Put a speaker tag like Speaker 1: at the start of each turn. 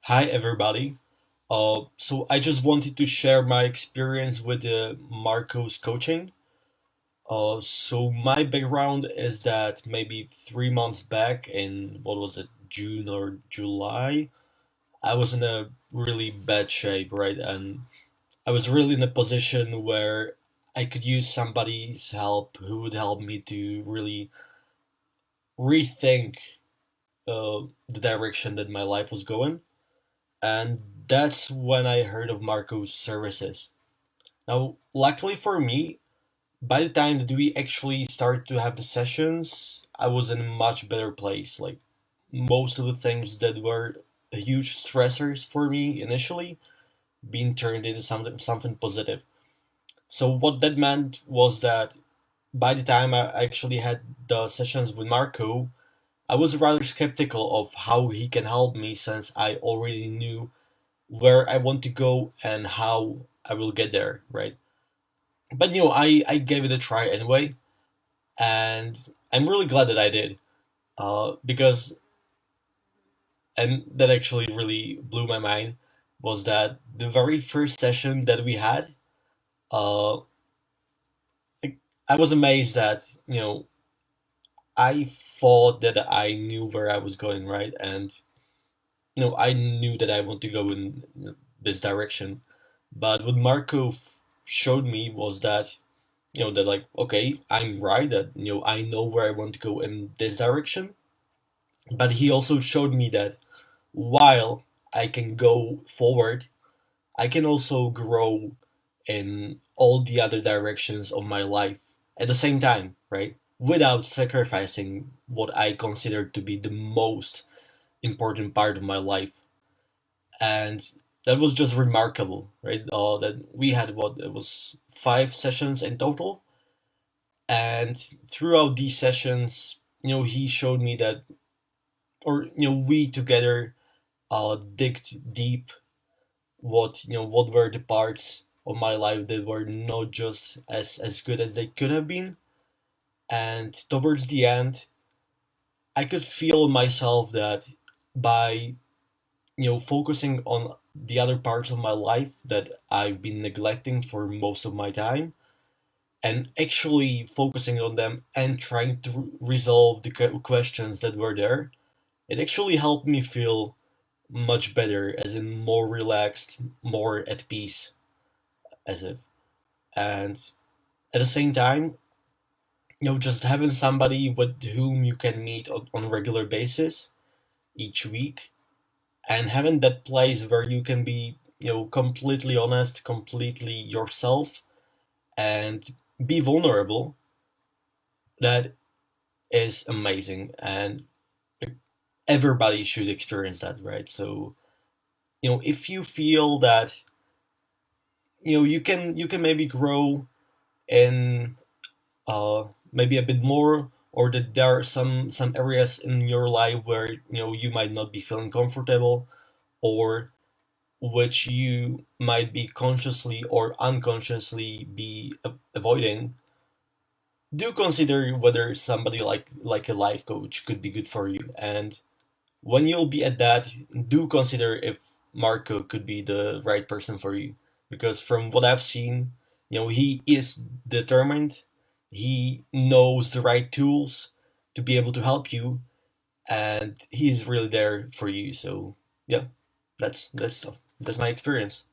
Speaker 1: Hi, everybody. So I just wanted to share my experience with Marco's coaching. So my background is that maybe 3 months back in what was it, June or July, I was in a really bad shape, right? And I was really in a position where I could use somebody's help who would help me to really rethink the direction that my life was going. And that's when I heard of Marco's services. Now, luckily for me, by the time that we actually started to have the sessions, I was in a much better place. Like most of the things that were huge stressors for me initially being turned into something positive. So what that meant was that by the time I actually had the sessions with Marco, I was rather skeptical of how he can help me since I already knew where I want to go and how I will get there, right? But I gave it a try anyway, and I'm really glad that I did, because and that actually really blew my mind was that the very first session that we had, uh, I I was amazed that I thought that I knew where I was going, right, and I knew that I want to go in this direction, but what Marco showed me was that they're like, okay, I'm right that I know where I want to go in this direction, but he also showed me that while I can go forward, I can also grow in all the other directions of my life at the same time, right? Without sacrificing what I consider to be the most important part of my life. And that was just remarkable, right? That we had what it was 5 sessions in total, and throughout these sessions, he showed me that, or we together digged deep what were the parts of my life that were not just as good as they could have been. And towards the end, I could feel myself that by focusing on the other parts of my life that I've been neglecting for most of my time, and actually focusing on them and trying to resolve the questions that were there, it actually helped me feel much better, as in more relaxed, more at peace, as if. And at the same time, just having somebody with whom you can meet on a regular basis each week, and having that place where you can be, completely honest, completely yourself, and be vulnerable, that is amazing. And everybody should experience that, right? So, if you feel that, you can maybe grow in maybe a bit more, or that there are some areas in your life where you might not be feeling comfortable, or which you might be consciously or unconsciously be avoiding, do consider whether somebody like a life coach could be good for you. And when you'll be at that, do consider if Marco could be the right person for you. Because from what I've seen, he is determined. He knows the right tools to be able to help you, and he's really there for you. So yeah, that's my experience.